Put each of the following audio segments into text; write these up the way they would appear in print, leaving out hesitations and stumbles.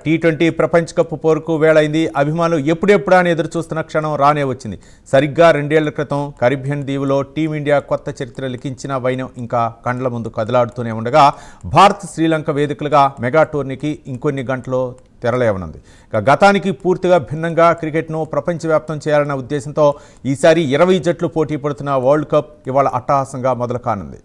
T20 ప్రపంచ cup పోరుకు వేళైంది. అభిమానులు ఎప్పుడెప్పుడా అని ఎదురు చూస్తున్న క్షణం రానే వచ్చింది. సరిగ్గా 2 ఏళ్ల క్రితం కరీబియన్ దీవులో టీమిండియా కొత్త చరిత్ర లిఖించిన వైనం ఇంకా కండ్ల ముందు కదలాడుతూనే ఉండగా భారత్ శ్రీలంక వేదికలుగా మెగా టోర్నీకి ఇంకొన్ని గంటల్లో తెరలేవనుంది. గతానికి పూర్తిగా భిన్నంగా క్రికెట్ను ప్రపంచవ్యాప్తం చేయాలన్న ఉద్దేశంతో ఈసారి 20 జట్లు పోటీ పడుతున్న వరల్డ్ కప్ ఇవాళ అట్టహాసంగా మొదలు కానుంది.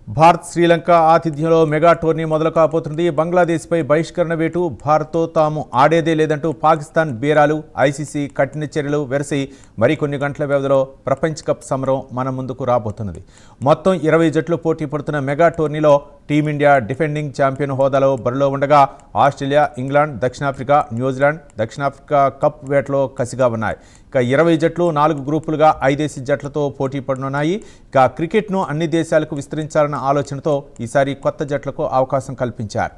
భారత్ శ్రీలంక ఆతిథ్యంలో మెగా టోర్నీ మొదలు కాబోతుంది. బంగ్లాదేశ్పై బహిష్కరణ వేటు, భారత్తో తాము ఆడేదే లేదంటూ పాకిస్తాన్ బీరాలు, ఐసీసీ కఠిన చర్యలు వెరసి మరికొన్ని గంటల వ్యవధిలో ప్రపంచ కప్ సమరం మన ముందుకు రాబోతున్నది. మొత్తం 20 జట్లు పోటీ పడుతున్న మెగా టోర్నీలో టీమిండియా డిఫెండింగ్ ఛాంపియన్ హోదాలో బరిలో ఉండగా ఆస్ట్రేలియా, ఇంగ్లాండ్, దక్షిణాఫ్రికా, న్యూజిలాండ్ దక్షిణాఫ్రికా కప్ వేటలో కసిగా ఉన్నాయి. ఇక 20 జట్లు 4 గ్రూపులుగా 5 జట్లతో పోటీ పడనున్నాయి. ఇక క్రికెట్ను అన్ని దేశాలకు విస్తరించాలన్న ఆలోచనతో ఈసారి కొత్త జట్లకు అవకాశం కల్పించారు.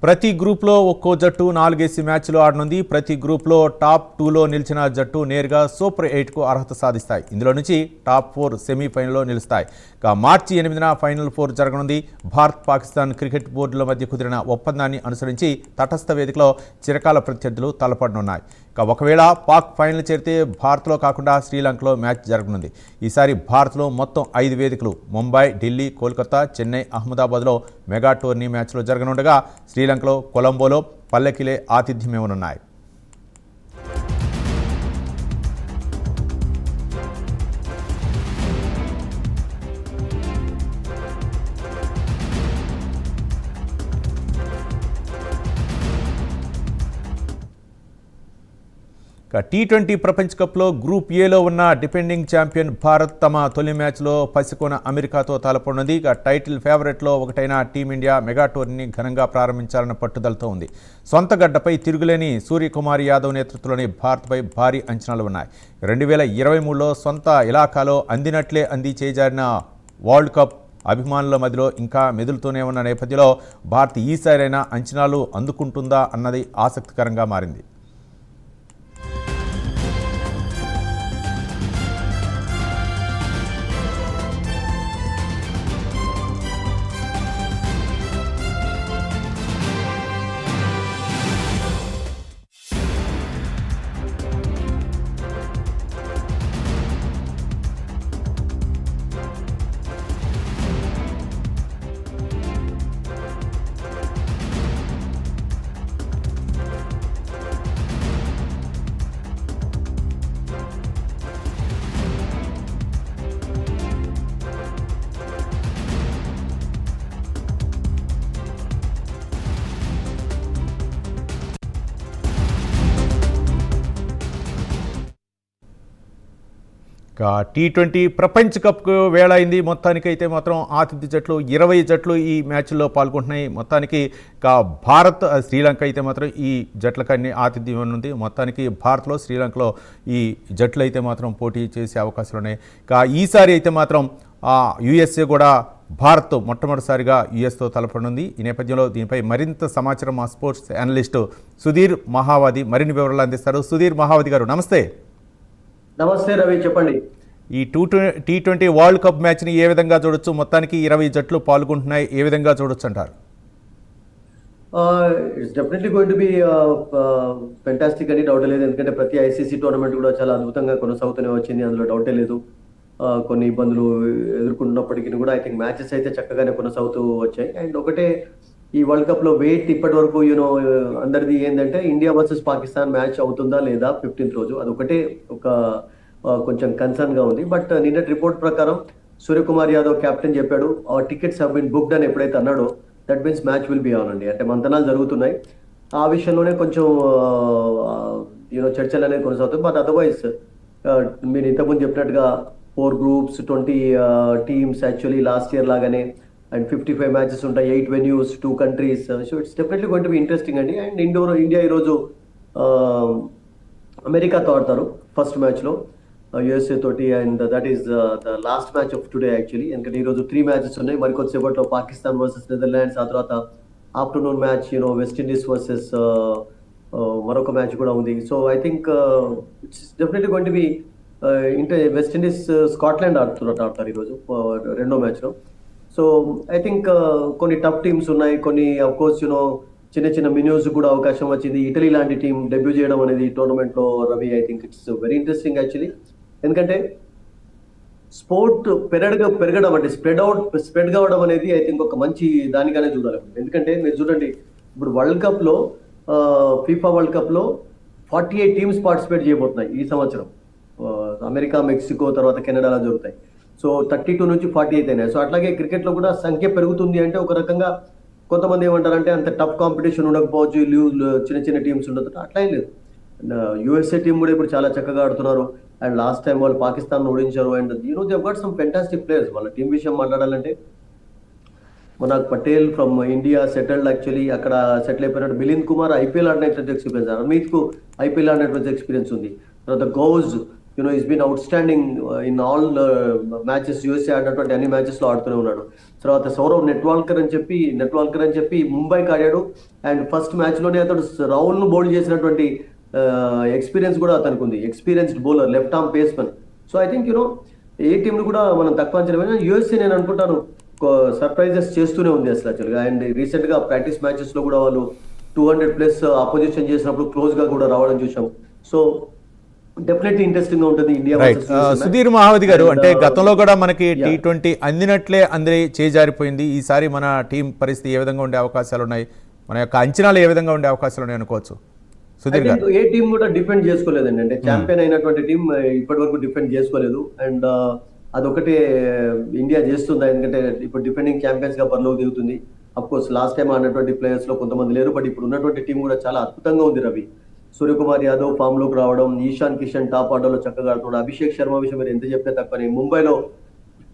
ప్రతి గ్రూప్లో ఒక్కో జట్టు 4 మ్యాచ్లు ఆడనుంది. ప్రతి గ్రూప్లో టాప్ 2లో నిలిచిన జట్టు నేరుగా సూపర్ 8కు అర్హత సాధిస్తాయి. ఇందులో నుంచి టాప్ 4 సెమీఫైనల్లో నిలుస్తాయి. ఇక మార్చి 8న ఫైనల్ 4 జరగనుంది. భారత్, పాకిస్తాన్ క్రికెట్ బోర్డుల మధ్య కుదిరిన ఒప్పందాన్ని అనుసరించి తటస్థ వేదికలో చిరకాల ప్రత్యర్థులు తలపడనున్నాయి. ఇక ఒకవేళ పాక్ ఫైనల్ చేరితే భారత్లో కాకుండా శ్రీలంకలో మ్యాచ్ జరగనుంది. ఈసారి భారత్లో మొత్తం 5 వేదికలు ముంబై, ఢిల్లీ, కోల్కతా, చెన్నై, అహ్మదాబాద్లో మెగా టోర్నీ మ్యాచ్లు జరగనుండగా శ్రీలంకలో కొలంబోలో పల్లెకిలే ఆతిథ్యమివ్వనున్నాయి. టీ20 ప్రపంచ కప్లో గ్రూప్ ఏలో ఉన్న డిఫెండింగ్ ఛాంపియన్ భారత్ తమ తొలి మ్యాచ్లో పసికోన అమెరికాతో తలపడినది. ఇక టైటిల్ ఫేవరెట్లో ఒకటైన టీమిండియా మెగా టోర్నీని ఘనంగా ప్రారంభించాలన్న పట్టుదలతో ఉంది. సొంత గడ్డపై తిరుగులేని సూర్యకుమార్ యాదవ్ నేతృత్వంలోని భారత్పై భారీ అంచనాలు ఉన్నాయి. 2023లో సొంత ఇలాకాలో అందినట్లే అంది చేజారిన వరల్డ్ కప్ అభిమానుల మధ్యలో ఇంకా మెదులుతూనే ఉన్న నేపథ్యంలో భారత్ ఈసారైనా అంచనాలు అందుకుంటుందా అన్నది ఆసక్తికరంగా మారింది. టీ20 ప్రపంచ కప్కు వేళైంది. మొత్తానికైతే మాత్రం ఆతిథ్య జట్లు 20 జట్లు ఈ మ్యాచ్లో పాల్గొంటున్నాయి. మొత్తానికి భారత్, శ్రీలంక అయితే మాత్రం ఈ జట్లకన్నీ ఆతిథ్యం ఉంది. మొత్తానికి భారత్లో, శ్రీలంకలో ఈ జట్లు అయితే మాత్రం పోటీ చేసే అవకాశాలు ఉన్నాయి. ఈసారి అయితే మాత్రం యుఎస్ఏ కూడా భారత్ మొట్టమొదటిసారిగా యుఎస్తో తలపనుంది. ఈ నేపథ్యంలో దీనిపై మరింత సమాచారం మా స్పోర్ట్స్ అనలిస్టు సుధీర్ మహావతి మరిన్ని వివరాలు అందిస్తారు. సుధీర్ మహావతి గారు, నమస్తే. నమస్తే రవి, చెప్పండి. ఈ టీ20 వరల్డ్ కప్ మ్యాచ్ని ఏ విధంగా చూడొచ్చు? మొత్తానికి 20 జట్లు పాల్గొంటున్నాయి, ఏ విధంగా చూడొచ్చు అంటారు? It's definitely going to be fantastic అని డౌట్ లేదు. ఎందుకంటే ప్రతి ఐసీసీ టోర్నమెంట్ కూడా చాలా అద్భుతంగా కొనసాగుతూనే వచ్చింది, అందులో డౌటే లేదు. కొన్ని ఇబ్బందులు ఎదుర్కొన్నప్పటికీ కూడా ఐ థింక్ మ్యాచెస్ అయితే చక్కగానే కొనసాగుతూ వచ్చాయి. అండ్ ఒకటే, ఈ వరల్డ్ కప్ లో వెయిట్ ఇప్పటి వరకు అందరిది ఏంటంటే ఇండియా వర్సెస్ పాకిస్తాన్ మ్యాచ్ అవుతుందా లేదా 15th రోజు, అదొకటే ఒక కొంచెం కన్సర్న్ గా ఉంది. బట్ నిన్నటి రిపోర్ట్ ప్రకారం సూర్యకుమార్ యాదవ్ కెప్టెన్ చెప్పాడు, టికెట్స్ హావ్ బీన్ బుక్డ్ అని ఎప్పుడైతే అన్నాడో that means match will be on అండి. అంటే మంతనాలు జరుగుతున్నాయి, ఆ విషయంలోనే కొంచెం చర్చలు అనేది కొనసాగుతుంది. బట్ అదర్వైజ్ మీరు ఇంతకుముందు చెప్పినట్టుగా 4 groups 20 teams actually last year లాగానే, అండ్ 55 మ్యాచెస్ ఉంటాయి, 8 venues 2 countries. So it's definitely going to be interesting అండి. అండ్ ఇండియా ఈరోజు అమెరికాతో ఆడతారు ఫస్ట్ మ్యాచ్ లో యుఎస్ఏ తోటి, and that is the last match of today actually. ఎందుకంటే ఈరోజు 3 మ్యాచెస్ ఉన్నాయి, మరికొద్దిసేపట్లో పాకిస్తాన్ వర్సెస్ నెదర్లాండ్స్, ఆ తర్వాత ఆఫ్టర్నూన్ మ్యాచ్ వెస్టిండీస్ వర్సెస్ మరొక మ్యాచ్ కూడా ఉంది. So I think it's definitely going to be West Indies Scotland ఆడతారు ఈరోజు రెండో మ్యాచ్ లో. సో ఐ థింక్ కొన్ని టఫ్ టీమ్స్ ఉన్నాయి, కొన్ని అఫ్ కోర్స్ చిన్న చిన్న మిన్యూస్ కూడా అవకాశం వచ్చింది. ఇటలీ లాంటి టీం డెబ్యూ చేయడం అనేది టోర్నమెంట్ లో, Ravi, I think it's very interesting actually. ఎందుకంటే స్పోర్ట్ పెరగడం అంటే స్ప్రెడ్ కావడం అనేది ఐ థింక్ ఒక మంచి దానిగానే చూడాలి. ఎందుకంటే మీరు చూడండి, ఇప్పుడు వరల్డ్ కప్ లో ఫీఫా వరల్డ్ కప్ లో 48 టీమ్స్ పార్టిసిపేట్ చేయబోతున్నాయి ఈ సంవత్సరం. అమెరికా, మెక్సికో, తర్వాత కెనడాలో జరుగుతాయి. సో 32 నుంచి 48 అయినాయి. సో అట్లాగే క్రికెట్ లో కూడా సంఖ్య పెరుగుతుంది. అంటే ఒక రకంగా కొంతమంది ఏమంటారంటే అంత టఫ్ కాంపిటీషన్ ఉండకపోవచ్చు, చిన్న చిన్న టీమ్స్ ఉండదు, అట్లా ఏం లేదు. యుఎస్ఏ టీం కూడా ఇప్పుడు చాలా చక్కగా ఆడుతున్నారు. అండ్ లాస్ట్ టైం వాళ్ళు పాకిస్తాన్ ఓడించారు. And they got some fantastic players. వాళ్ళ టీం విషయం మాట్లాడాలంటే Monank Patel from India settled actually, అక్కడ సెటిల్ అయిపోయినట్టు. మిలింద్ కుమార్ ఐపీఎల్ ఆడినటువంటి ఎక్స్పీరియన్స్, హర్మీత్ కు ఐపీఎల్ ఆడినటువంటి ఎక్స్పీరియన్స్ ఉంది. తర్వాత Gous is been outstanding in all matches, USA ఆడినటువంటి అన్ని మ్యాచెస్ లో ఆడుతూనే ఉన్నాడు. తర్వాత సౌరవ్ నెట్వాల్కర్ అని చెప్పి ముంబైకి ఆడాడు. అండ్ ఫస్ట్ మ్యాచ్ లోనే అతడు రాహుల్ ను బౌల్ చేసినటువంటి ఎక్స్పీరియన్స్ కూడా అతనికి ఉంది. Experienced bowler, left arm paceman. So I think ఏ టీం కూడా మనం తక్కువ అంచనా. యూఎస్ఏ నేను అనుకుంటాను సర్ప్రైజెస్ చేస్తూనే ఉంది అసలు యాక్చువల్గా. అండ్ రీసెంట్ గా ప్రాక్టీస్ మ్యాచెస్ లో కూడా వాళ్ళు 200+ అపోజిషన్ చేసినప్పుడు క్లోజ్ గా కూడా రావడం చూసాం. సో డెఫినెట్లీ ఇంట్రెస్టింగ్ గా ఉంటుంది ఇండియా. సుధీర్ మహావతి గారు, అంటే గతంలో కూడా మనకి T20 అందినట్లే అందరి చేజారిపోయింది. ఈసారి మన టీం పరిస్థితి ఏ విధంగా ఉండే అవకాశాలు ఉన్నాయి, మన యొక్క అంచనాలు ఏ విధంగా ఉండే అవకాశాలు ఉన్నాయి అనుకోవచ్చు సుధీర్ గారు? ఏ టీం కూడా డిఫెండ్ చేసుకోలేదండి. అంటే ఛాంపియన్ అయినటువంటి టీం ఇప్పటి వరకు డిఫెండ్ చేసుకోలేదు. అండ్ అదొకటే ఇండియా చేస్తుందా, ఎందుకంటే ఇప్పుడు డిఫెండింగ్ ఛాంపియన్స్ గా బరిలోకి దిగుతుంది. అఫ్ కోర్స్ లాస్ట్ టైం ఆడినటువంటి ప్లేయర్స్ లో కొంతమంది లేరు, బట్ ఇప్పుడు ఉన్నటువంటి టీం కూడా చాలా అద్భుతంగా ఉంది. రవి, సూర్యకుమార్ యాదవ్ ఫామ్ లోకి రావడం, ఈశాన్ కిషన్ టాప్ ఆర్డర్ లో చక్కగా ఆడుతున్నాడు. అభిషేక్ శర్మ విషయం మీరు ఎంత చెప్తే తప్పని, ముంబైలో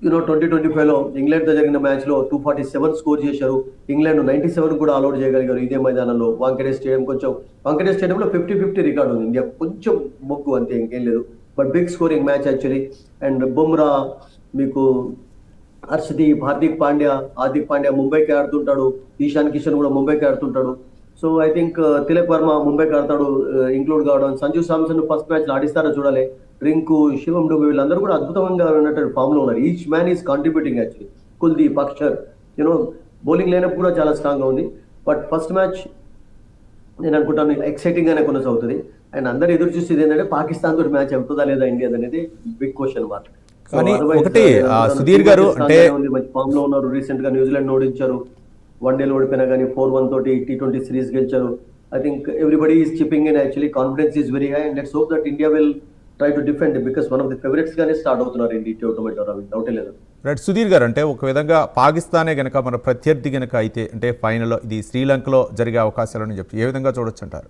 2025 లో ఇంగ్లాండ్ తో జరిగిన మ్యాచ్ లో 247 స్కోర్ చేశారు. ఇంగ్లాండ్ 97 కూడా ఆల్అౌట్ చేయగలిగారు ఇదే మైదానంలో. వాంకడే స్టేడియంలో 50-50 రికార్డు ఉంది. ఇండియా కొంచెం మొక్కు అంతే, ఇంకేం లేదు. But big scoring match actually. And Bumrah, మీకు హర్షదీప్, హార్దిక్ పాండ్యా ముంబైకి ఆడుతుంటాడు. ఈశాన్ కిషన్ కూడా ముంబైకి ఆడుతుంటాడు. So I think Tilak Varma ముంబైకి ఆడతాడు ఇంక్లూడ్ కావడం. సంజు సామ్సన్ ఫస్ట్ మ్యాచ్ ఆడిస్తారో చూడాలి. రింకు, శివం డుబే వీళ్ళందరూ కూడా అద్భుతంగా ఉన్నటువంటి ఫామ్ లో ఉన్నారు. Each man is contributing actually. Kuldeep, Axar bowling lineup కూడా చాలా స్ట్రాంగ్ గా ఉంది. బట్ ఫస్ట్ మ్యాచ్ నేను అనుకుంటాను ఎక్సైటింగ్ గానే కొనసాగుతుంది. అండ్ అందరు ఎదురు చూసేది ఏంటంటే పాకిస్తాన్ తోటి మ్యాచ్ అవుతుందా లేదా ఇండియా అనేది బిగ్ క్వశ్చన్ మార్క్. ఒకటి సుధీర్ గారు, అంటే మంచి ఫామ్ లో ఉన్నారు. రీసెంట్ గా న్యూజిలాండ్ ఓడించారు, వన్డేలో ఓడిపోయినా కానీ 4-1 తోటి T20 సిరీస్ గెలిచారు. I think everybody is chipping in actually. Confidence is very high and let's hope that India will try to defend because one of the favourites గానే స్టార్ట్ అవుతున్నారు ఇండి టోర్నమెంట్. డౌటే లేదు. రైట్ సుధీర్ గారు, అంటే ఒక విధంగా పాకిస్తానే గనక మన ప్రత్యర్థి గనక అయితే, అంటే ఫైనల్లో ఇది శ్రీలంకలో జరిగే అవకాశాలని చెప్పి ఏ విధంగా చూడొచ్చు అంటారు?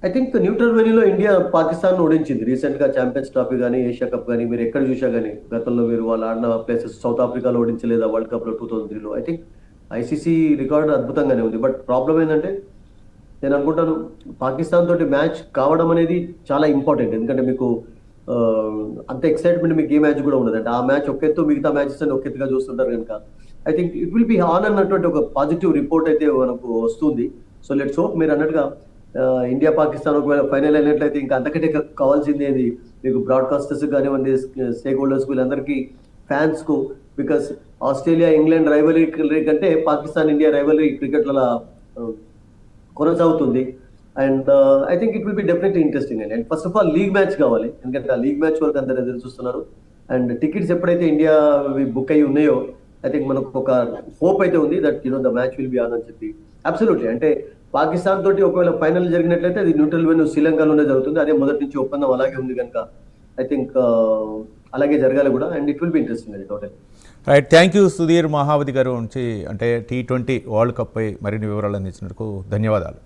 ఐ థింక్ న్యూట్రల్ వెన్యూలో ఇండియా పాకిస్తాన్ ఓడించింది రీసెంట్ గా. ఛాంపియన్స్ ట్రోఫీ కానీ, ఏషియా కప్ కానీ మీరు ఎక్కడ చూసా కానీ గతంలో మీరు వాళ్ళు ఆడిన ప్లేసెస్, సౌత్ ఆఫ్రికాలో ఓడించలేదా వరల్డ్ కప్ లో 2003లో? ఐ థింక్ ఐసీసీ రికార్డు అద్భుతంగానే ఉంది. బట్ ప్రాబ్లం ఏంటంటే నేను అనుకుంటాను పాకిస్తాన్ తోటి మ్యాచ్ కావడం అనేది చాలా ఇంపార్టెంట్. ఎందుకంటే మీకు అంత ఎక్సైట్మెంట్ మీకు ఏ మ్యాచ్ కూడా ఉండదు. అంటే ఆ మ్యాచ్ ఒక ఎత్తు, మిగతా మ్యాచెస్ అని ఒక ఎత్తుగా చూస్తుంటారు కనుక I think it will be on అన్నటువంటి ఒక పాజిటివ్ రిపోర్ట్ అయితే మనకు వస్తుంది. సో లెట్స్ హోప్ మీరు అన్నట్టుగా ఇండియా పాకిస్తాన్ ఒకవేళ ఫైనల్ అయినట్లయితే ఇంకా అంతకంటే కావాల్సింది ఏంది మీకు బ్రాడ్కాస్టర్స్ కానివ్వండి, స్టేక్ హోల్డర్స్ వీళ్ళందరికీ, ఫ్యాన్స్ కు. బికాస్ ఆస్ట్రేలియా ఇంగ్లాండ్ రైవలరీ కంటే పాకిస్తాన్ ఇండియా రైవలరీ క్రికెట్ల కొనసాగుతుంది. And I think it will be definitely interesting అండి. And first of all league match కావాలి, ఎందుకంటే ఆ లీగ్ మ్యాచ్ వరకు అందరు ఎదురు చూస్తున్నారు. అండ్ టికెట్స్ ఎప్పుడైతే ఇండియా బుక్ అయ్యి ఉన్నాయో ఐ థింక్ మనకు ఒక హోప్ అయితే ఉంది that the match will be on అని చెప్పి. అబ్సల్యూట్లీ, అంటే పాకిస్తాన్ తోటి ఒకవేళ ఫైనల్ జరిగినట్లయితే అది న్యూట్రల్ వెన్యూ శ్రీలంకలోనే జరుగుతుంది. అదే మొదటి నుంచి ఒప్పందం అలాగే ఉంది కనుక ఐ థింక్ అలాగే జరగాలి కూడా. And it will be interesting అండి total. Right, thank you Sudheer Mahavati garu నుంచి అంటే T20 వరల్డ్ కప్ పై మరిన్ని వివరాలు అందించినందుకు ధన్యవాదాలు.